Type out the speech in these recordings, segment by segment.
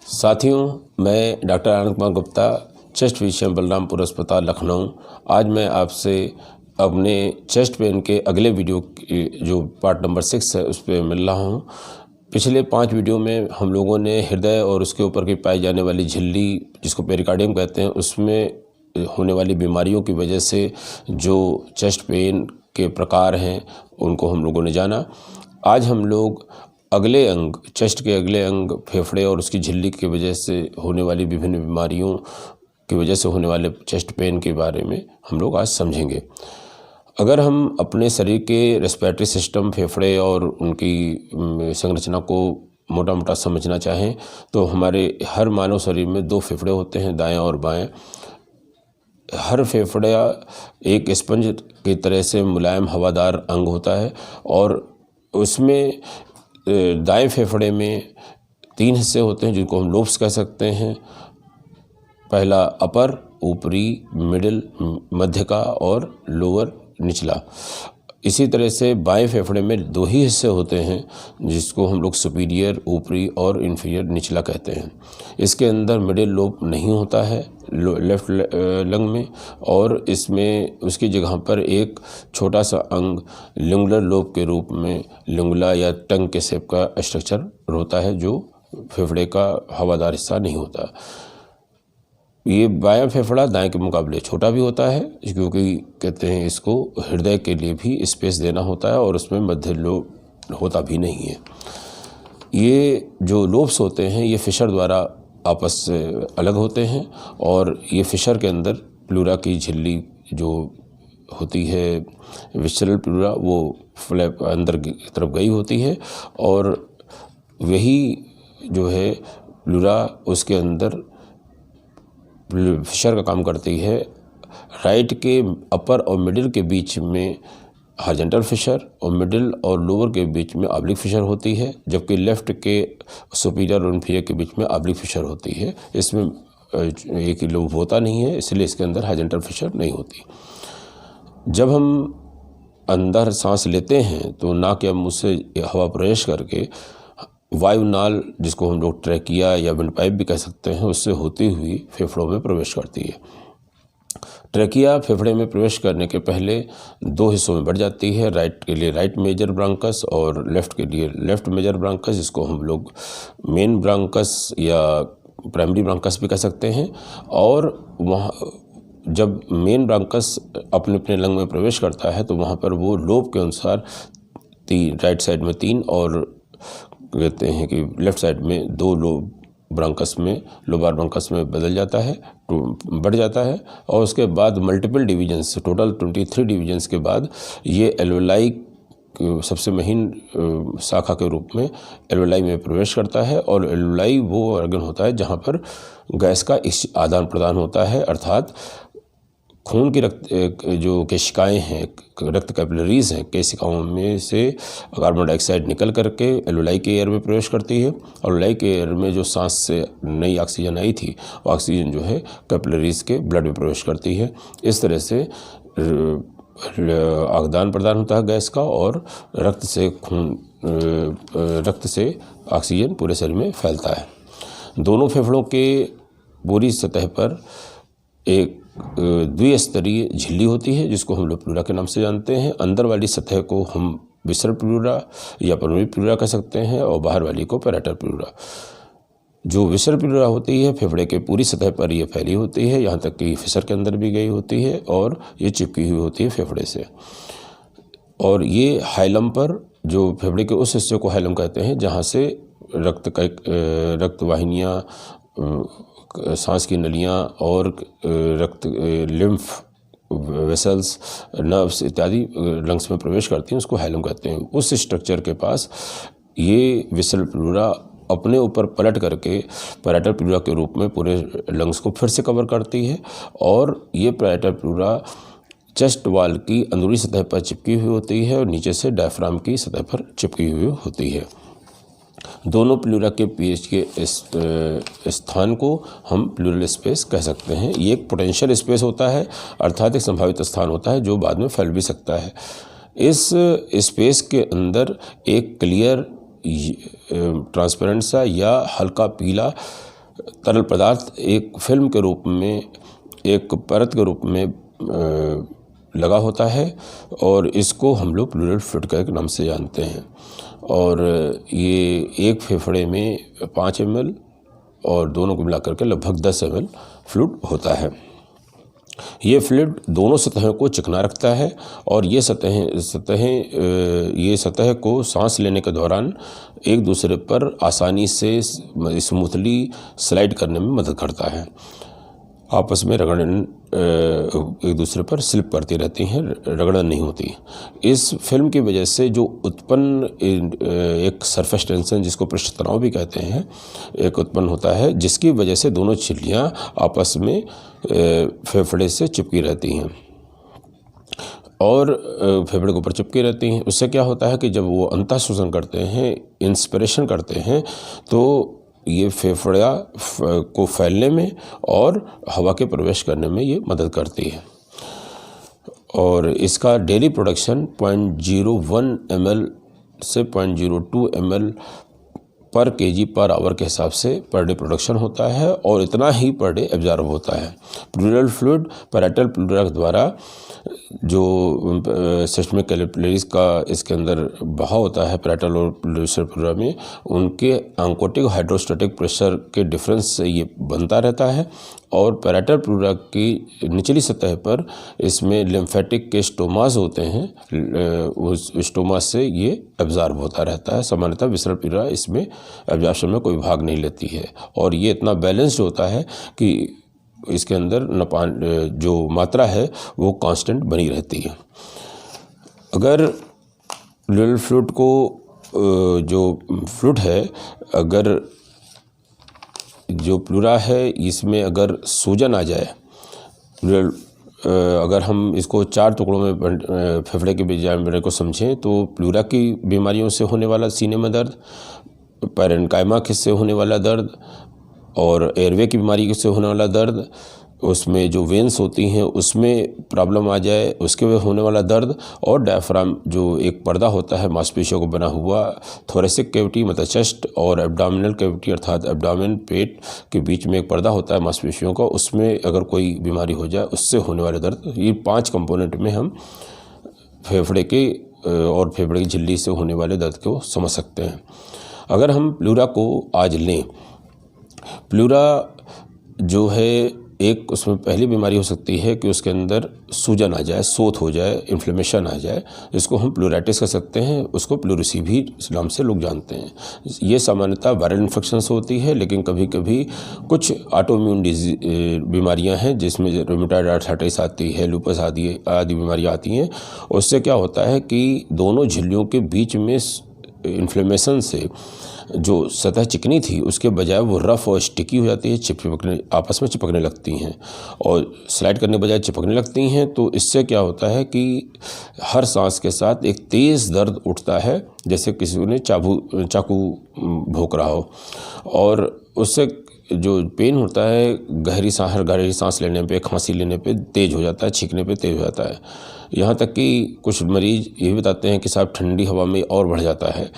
साथियों, मैं doctor Anand Kumar Gupta, chest physician Balrampur अस्पताल लखनऊ। आज मैं आपसे अपने चेस्ट पेन के अगले वीडियो की जो पार्ट नंबर 6 है उस पर मिल रहा हूँ। पिछले 5 वीडियो में हम लोगों ने हृदय और उसके ऊपर की पाई जाने वाली झिल्ली, जिसको पेरिकार्डियम कहते हैं, उसमें होने वाली बीमारियों की वजह से जो चेस्ट पेन के प्रकार हैं उनको हम लोगों ने जाना। आज हम लोग अगले अंग, चेस्ट के अगले अंग फेफड़े और उसकी झिल्ली की वजह से होने वाली विभिन्न बीमारियों की वजह से होने वाले चेस्ट पेन के बारे में हम लोग आज समझेंगे। अगर हम अपने शरीर के रेस्पिरेटरी सिस्टम, फेफड़े और उनकी संरचना को मोटा मोटा समझना चाहें तो हमारे हर मानव शरीर में 2 फेफड़े होते हैं, दाएं और बाएं। हर फेफड़ा एक स्पंज की तरह से मुलायम हवादार अंग होता है और उसमें दाएं फेफड़े में 3 हिस्से होते हैं जिनको हम लोब्स कह सकते हैं। पहला अपर, ऊपरी, मिडिल, मध्य का, और लोअर, निचला। इसी तरह से बाएं फेफड़े में 2 ही हिस्से होते हैं जिसको हम लोग सुपीरियर, ऊपरी, और इन्फीरियर, निचला कहते हैं। इसके अंदर मिडिल लोब नहीं होता है लेफ्ट लंग में, और इसमें उसकी जगह पर एक छोटा सा अंग लिंगुलर लोब के रूप में लिंगुला या टंग के शेप का स्ट्रक्चर होता है जो फेफड़े का हवादार हिस्सा नहीं होता। ये बायां फेफड़ा दाएं के मुकाबले छोटा भी होता है क्योंकि कहते हैं इसको हृदय के लिए भी स्पेस देना होता है और उसमें मध्य लोब होता भी नहीं है। ये जो लोब्स होते हैं ये फिशर द्वारा आपस से अलग होते हैं और ये फिशर के अंदर प्लूरा की झिल्ली जो होती है, विसरल प्लूरा, वो फ्लैप अंदर की तरफ गई होती है और वही जो है प्लूरा उसके अंदर फिशर का काम करती है। राइट के अपर और मिडिल के बीच में हॉरिजॉन्टल फिशर और मिडिल और लोअर के बीच में ऑब्लिक फिशर होती है, जबकि लेफ्ट के सुपीरियर और इन्फीरियर के बीच में ऑब्लिक फिशर होती है। इसमें एक ही लोब होता नहीं है, इसलिए इसके अंदर हॉरिजॉन्टल फिशर नहीं होती। जब हम अंदर सांस लेते हैं तो नाक या मुंह से हवा प्रवेश करके वायुनाल, जिसको हम लोग ट्रैकिया या विंड पाइप भी कह सकते हैं, उससे होती हुई फेफड़ों में प्रवेश करती है। ट्रैकिया फेफड़े में प्रवेश करने के पहले 2 हिस्सों में बढ़ जाती है। राइट के लिए राइट मेजर ब्रांकस और लेफ्ट के लिए लेफ्ट मेजर ब्रांकस, जिसको हम लोग मेन ब्रांकस या प्राइमरी ब्रांकस भी कह सकते हैं। और वहाँ जब मेन ब्रांकस अपने अपने लंग में प्रवेश करता है तो वहाँ पर वो लोब के अनुसार राइट साइड में 3 और कहते हैं कि लेफ्ट साइड में 2 लोब ब्रांकस में, लोबार ब्रांकस में बदल जाता है, बढ़ जाता है। और उसके बाद मल्टीपल डिवीजन्स, टोटल 23 डिवीजन्स के बाद ये एल्वेलाई सबसे महीन शाखा के रूप में एल्वेलाई में प्रवेश करता है। और एल्वेलाई वो ऑर्गन होता है जहाँ पर गैस का आदान प्रदान होता है, अर्थात खून की रक्त जो केशिकाएँ हैं, रक्त कैपिलरीज हैं, केशिकाओं में से कार्बन डाइऑक्साइड निकल करके एल्वेलाई के एयर में प्रवेश करती है और एल्वेलाई के एयर में जो सांस से नई ऑक्सीजन आई थी वो ऑक्सीजन जो है कैपिलरीज के ब्लड में प्रवेश करती है। इस तरह से आदान प्रदान होता है गैस का और रक्त से ऑक्सीजन पूरे शरीर में फैलता है। दोनों फेफड़ों के पूरी सतह पर एक द्विस्तरीय झिल्ली होती है जिसको हम लोग प्लूरा के नाम से जानते हैं। अंदर वाली सतह को हम विसरल प्लूरा या पल्मोनरी प्लूरा कह सकते हैं और बाहर वाली को पैराइटल प्लूरा। जो विसरल प्लूरा होती है फेफड़े के पूरी सतह पर ये फैली होती है, यहाँ तक कि फिशर के अंदर भी गई होती है और ये चिपकी हुई होती है फेफड़े से। और ये हाइलम पर, जो फेफड़े के उस हिस्से को हाइलम कहते हैं जहाँ से रक्त वाहिनियाँ, सांस की नलियाँ और रक्त लिम्फ वेसल्स, नर्व्स इत्यादि लंग्स में प्रवेश करती हैं, उसको हाइलम कहते हैं। उस स्ट्रक्चर के पास ये विसरल प्लूरा अपने ऊपर पलट करके पैराइटल प्लूरा के रूप में पूरे लंग्स को फिर से कवर करती है और ये पैराइटल प्लूरा चेस्ट वॉल की अंदरूनी सतह पर चिपकी हुई होती है और नीचे से डायफ्राम की सतह पर चिपकी हुई होती है। दोनों प्लूरा के पीएच के स्थान को हम प्लूरल स्पेस कह सकते हैं। ये एक पोटेंशियल स्पेस होता है, अर्थात एक संभावित स्थान होता है जो बाद में फैल भी सकता है। इस स्पेस के अंदर एक क्लियर ट्रांसपेरेंट सा या हल्का पीला तरल पदार्थ एक फिल्म के रूप में, एक परत के रूप में लगा होता है और इसको हम लोग प्लूरल फ्लूइड के नाम से जानते हैं। और ये एक फेफड़े में 5 ml और दोनों को मिलाकर के लगभग 10 ml फ्लूइड होता है। ये फ्लूइड दोनों सतहों को चिकना रखता है और ये सतह को सांस लेने के दौरान एक दूसरे पर आसानी से स्मूथली स्लाइड करने में मदद करता है। आपस में रगड़न एक दूसरे पर स्लिप करती रहती हैं, रगड़न नहीं होती। इस फिल्म की वजह से जो उत्पन्न एक सरफेस टेंशन, जिसको पृष्ठ तनाव भी कहते हैं, एक उत्पन्न होता है, जिसकी वजह से दोनों झिल्लियाँ आपस में फेफड़े से चिपकी रहती हैं और फेफड़े के ऊपर चिपकी रहती हैं। उससे क्या होता है कि जब वो अंतः शोषण करते हैं, इंस्पिरेशन करते हैं, तो ये फेफड़ा को फैलने में और हवा के प्रवेश करने में ये मदद करती है। और इसका डेली प्रोडक्शन 0.01 ml से 0.02 ml पर kg पर आवर के हिसाब से पर डे प्रोडक्शन होता है और इतना ही पर डे एब्जॉर्ब होता है। प्लूरल फ्लूइड पैरेटल प्लूरा द्वारा जो सिस्टमिक कैपिलरीज का इसके अंदर बहाव होता है पैरेटल और प्लूरा में, उनके ऑन्कोटिक हाइड्रोस्टैटिक प्रेशर के डिफरेंस से ये बनता रहता है। और पैरेटल प्लूरा की निचली सतह पर इसमें लिम्फेटिक के स्टोमास होते हैं, उस स्टोमास से ये एब्जॉर्ब होता रहता है। सामान्यतः विसरल प्लूरा इसमें एब्जॉर्प्शन में कोई भाग नहीं लेती है और ये इतना बैलेंस्ड होता है कि इसके अंदर जो मात्रा है वो कांस्टेंट बनी रहती है। अगर प्लूरल फ्लूइड को जो फ्लूइड है, अगर जो प्लूरा है इसमें अगर सूजन आ जाए, अगर हम इसको 4 टुकड़ों में फेफड़े के बीजांड को समझें तो प्लूरा की बीमारियों से होने वाला सीने में दर्द, पैरेन्काइमा से होने वाला दर्द और एयरवे की बीमारी से होने वाला दर्द, उसमें जो वेन्स होती हैं उसमें प्रॉब्लम आ जाए उसके वजह होने वाला दर्द, और डायफ्राम जो एक पर्दा होता है मांसपेशियों को बना हुआ, थोरेसिक कैविटी मतलब चेस्ट और एब्डोमिनल कैविटी अर्थात एब्डोमेन पेट के बीच में एक पर्दा होता है मांसपेशियों का, उसमें अगर कोई बीमारी हो जाए उससे होने वाले दर्द, ये 5 कंपोनेंट में हम फेफड़े के और फेफड़े की झिल्ली से होने वाले दर्द को समझ सकते हैं। अगर हम प्लूरा को आज लें, प्लूरा जो है एक, उसमें पहली बीमारी हो सकती है कि उसके अंदर सूजन आ जाए, सोत हो जाए, इन्फ्लेमेशन आ जाए, जिसको हम प्लूराइटिस कह सकते हैं, उसको प्लूरिसी भी इस नाम से लोग जानते हैं। ये सामान्यतः वायरल इन्फेक्शन से होती है, लेकिन कभी कभी कुछ ऑटोइम्यून बीमारियां हैं जिसमें रूमेटॉइड आर्थराइटिस आती है, लूपस आदि बीमारियाँ आती हैं। उससे क्या होता है कि दोनों झिल्लियों के बीच में इन्फ्लेमेशन से जो सतह चिकनी थी उसके बजाय वो रफ़ और स्टिकी हो जाती है, आपस में चिपकने लगती हैं और स्लाइड करने बजाय चिपकने लगती हैं। तो इससे क्या होता है कि हर सांस के साथ एक तेज़ दर्द उठता है, जैसे किसी ने चाकू भोंक रहा हो, और उससे जो पेन होता है गहरी सांस लेने पे, खांसी लेने पे तेज़ हो जाता है, छींकने पे तेज़ हो जाता है। यहाँ तक कि कुछ मरीज ये बताते हैं कि साहब ठंडी हवा में और बढ़ जाता है।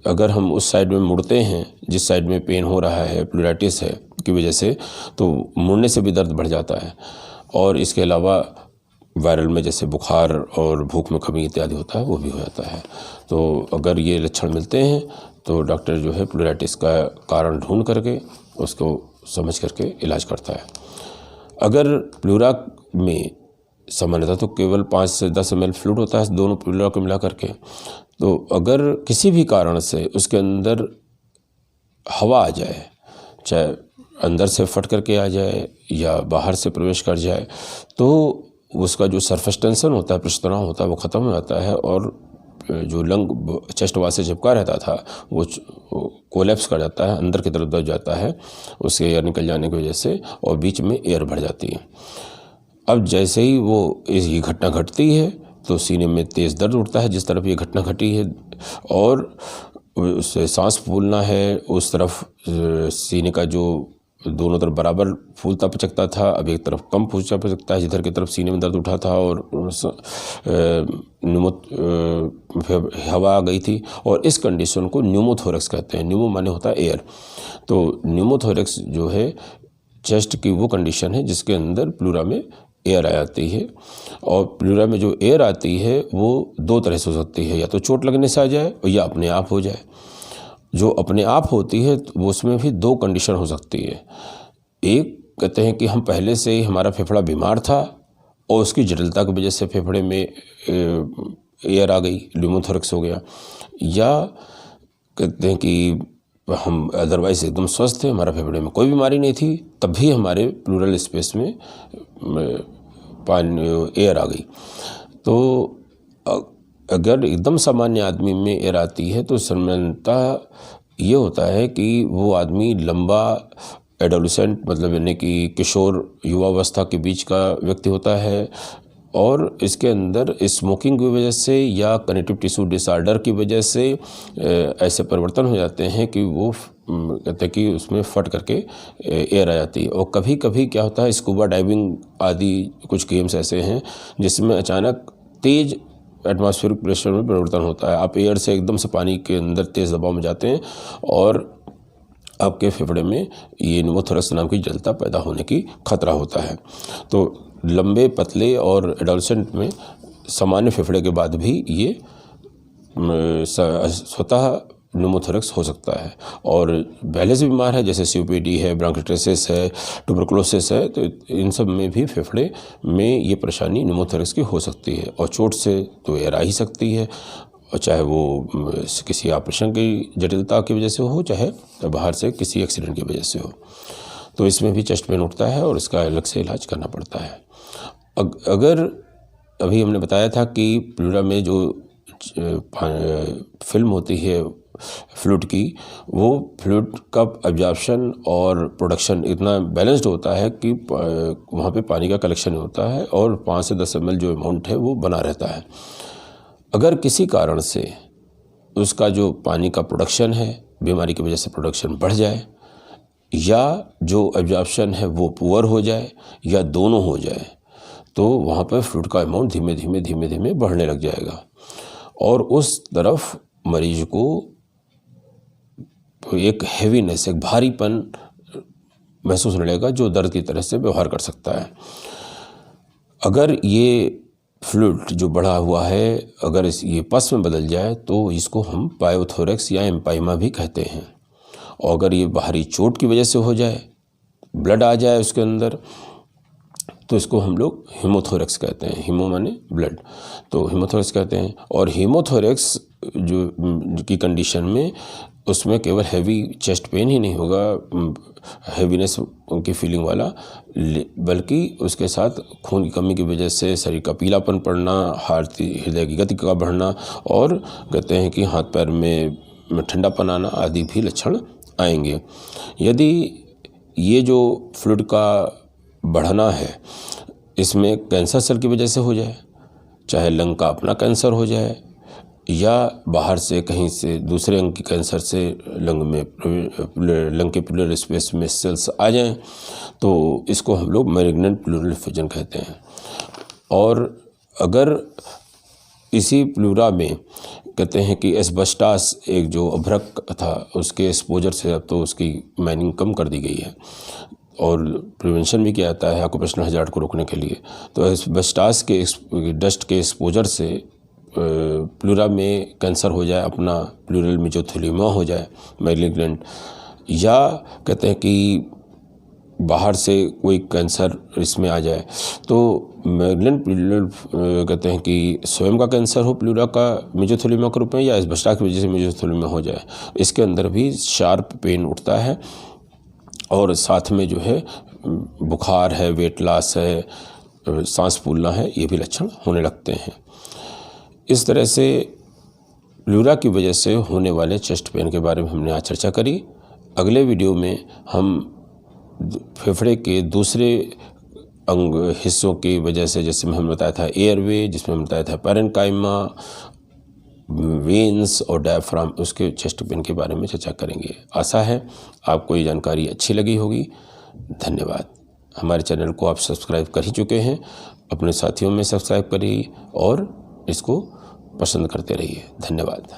अगर हम उस साइड में मुड़ते हैं जिस साइड में पेन हो रहा है प्लूराइटिस है की वजह से, तो मुड़ने से भी दर्द बढ़ जाता है। और इसके अलावा वायरल में जैसे बुखार और भूख में कमी इत्यादि होता है वो भी हो जाता है। तो अगर ये लक्षण मिलते हैं तो डॉक्टर जो है प्लूराइटिस का कारण ढूंढ करके उसको समझ करके इलाज करता है। अगर प्लूरा में सामान्यतः तो केवल 5 से 10 ml फ्लूइड होता है दोनों प्लूरा को मिला करके, तो अगर किसी भी कारण से उसके अंदर हवा आ जाए, चाहे अंदर से फट करके आ जाए या बाहर से प्रवेश कर जाए, तो उसका जो सरफेस टेंशन होता है, पृष्ठ तनाव होता है, वो ख़त्म हो जाता है और जो लंग चेस्ट वाल से चिपका रहता था वो कोलैप्स कर जाता है, अंदर की तरफ दब जाता है उसके एयर निकल जाने की वजह से, और बीच में एयर भर जाती है। अब जैसे ही वो ये घटना घटती है तो सीने में तेज़ दर्द उठता है जिस तरफ ये घटना घटी है, और उससे सांस फूलना है, उस तरफ सीने का जो दोनों तरफ बराबर फूलता पिचकता था, अब एक तरफ कम फूलता पिचकता है, जिधर की तरफ सीने में दर्द उठा था और हवा आ गई थी। और इस कंडीशन को न्यूमोथोरैक्स कहते हैं। न्यूमो माने होता है एयर। तो न्यूमोथोरैक्स जो है चेस्ट की वो कंडीशन है जिसके अंदर प्लूरा में एयर आ जाती है। और प्लूरा में जो एयर आती है वो दो तरह से हो सकती है, या तो चोट लगने से आ जाए या अपने आप हो जाए। जो अपने आप होती है वो उसमें भी दो कंडीशन हो सकती है। एक कहते हैं कि हम पहले से ही हमारा फेफड़ा बीमार था और उसकी जटिलता की वजह से फेफड़े में एयर आ गई, न्यूमोथोरैक्स हो गया। या कहते हैं कि हम अदरवाइज एकदम स्वस्थ थे, हमारा फेफड़े में कोई बीमारी नहीं थी, तब भी हमारे प्लूरल स्पेस में एयर आ गई। तो अगर एकदम सामान्य आदमी में एयर आती है तो सामान्यतः ये होता है कि वो आदमी लंबा एडोलेसेंट मतलब यानी कि किशोर युवावस्था के बीच का व्यक्ति होता है, और इसके अंदर स्मोकिंग की वजह से या कनेक्टिव टिश्यू डिसऑर्डर की वजह से ऐसे परिवर्तन हो जाते हैं कि वो कहते हैं कि उसमें फट करके एयर आ जाती है। और कभी कभी क्या होता है, स्कूबा डाइविंग आदि कुछ गेम्स ऐसे हैं जिसमें अचानक तेज़ एटमॉस्फेरिक प्रेशर में परिवर्तन होता है। आप एयर से एकदम से पानी के अंदर तेज़ दबाव में जाते हैं और आपके फेफड़े में ये न्यूमोथोरैक्स नाम की जलता पैदा होने की खतरा होता है। तो लंबे पतले और एडोलेसेंट में सामान्य फेफड़े के बाद भी ये स्वतः न्यूमोथोरैक्स हो सकता है। और पहले से बीमार है जैसे सीओपीडी है, ब्रोंकाइटिस है, ट्यूबरकुलोसिस है, तो इन सब में भी फेफड़े में ये परेशानी न्यूमोथोरैक्स की हो सकती है। और चोट से तो एयर आ ही सकती है, और चाहे वो किसी ऑपरेशन की जटिलता की वजह से हो, चाहे बाहर से किसी एक्सीडेंट की वजह से हो। तो इसमें भी चेस्ट पेन उठता है और इसका अलग से इलाज करना पड़ता है। अगर अभी हमने बताया था कि प्लूरा में जो फिल्म होती है फ्लूइड की, वो फ्लूइड का एब्जॉर्प्शन और प्रोडक्शन इतना बैलेंस्ड होता है कि वहाँ पे पानी का कलेक्शन होता है और 5 से 10 ml जो अमाउंट है वो बना रहता है। अगर किसी कारण से उसका जो पानी का प्रोडक्शन है बीमारी की वजह से प्रोडक्शन बढ़ जाए, या जो एब्जॉर्प्शन है वो पुअर हो जाए, या दोनों हो जाए, तो वहाँ पर फ्लूइड का अमाउंट धीमे धीमे बढ़ने लग जाएगा और उस तरफ मरीज को एक हैवीनेस, एक भारीपन महसूस होने लगेगा जो दर्द की तरह से व्यवहार कर सकता है। अगर ये फ्लूइड जो बढ़ा हुआ है अगर ये पस में बदल जाए तो इसको हम पायोथोरैक्स या एम्पाइमा भी कहते हैं। और अगर ये बाहरी चोट की वजह से हो जाए, ब्लड आ जाए उसके अंदर, तो इसको हम लोग हीमोथोरैक्स कहते हैं। हीमो माने ब्लड, तो हीमोथोरैक्स कहते हैं। और हीमोथोरैक्स जो की कंडीशन में उसमें केवल हैवी चेस्ट पेन ही नहीं होगा, हैवीनेस की फीलिंग वाला, बल्कि उसके साथ खून की कमी की वजह से शरीर का पीलापन पड़ना, हृदय की गति का बढ़ना, और कहते हैं कि हाथ पैर में ठंडापन आना आदि भी लक्षण आएंगे। यदि ये जो फ्लूइड का बढ़ना है इसमें कैंसर सेल की वजह से हो जाए, चाहे लंग का अपना कैंसर हो जाए या बाहर से कहीं से दूसरे अंग की कैंसर से लंग के प्लूरल स्पेस में सेल्स आ जाएं, तो इसको हम लोग मैलिग्नेंट प्लूरल एफ्यूजन कहते हैं। और अगर इसी प्लूरा में कहते हैं कि एस्बेस्टॉस एक जो अभ्रक था उसके एक्सपोजर से अब तो उसकी माइनिंग कम कर दी गई है और प्रिवेंशन भी किया जाता है ऑक्यूपेशनल हैजार्ड को रोकने के लिए। तो एस्बेस्टॉस के डस्ट के एक्सपोजर से प्लूरा में कैंसर हो जाए, अपना प्लूरल मेसोथेलियोमा हो जाए मैलिग्नेंट, या कहते हैं कि बाहर से कोई कैंसर इसमें आ जाए, तो मैलिग्नेंट प्लूरल कहते हैं कि स्वयं का कैंसर हो प्लूरा का मेसोथेलियोमा के रूप में, या एस्बेस्टॉस की वजह से मेसोथेलियोमा हो जाए। इसके अंदर भी शार्प पेन उठता है और साथ में जो है बुखार है, वेट लॉस है, सांस फूलना है, ये भी लक्षण होने लगते हैं। इस तरह से प्लूरा की वजह से होने वाले चेस्ट पेन के बारे में हमने आज चर्चा करी। अगले वीडियो में हम फेफड़े के दूसरे अंग हिस्सों की वजह से, जैसे हमने बताया था एयरवे, जिसमें हमने बताया था पैरेन्काइमा, वेन्स और डायफ्राम, उसके चेस्ट पेन के बारे में चर्चा करेंगे। आशा है आपको ये जानकारी अच्छी लगी होगी। धन्यवाद। हमारे चैनल को आप सब्सक्राइब कर ही चुके हैं, अपने साथियों में सब्सक्राइब करिए और इसको पसंद करते रहिए। धन्यवाद।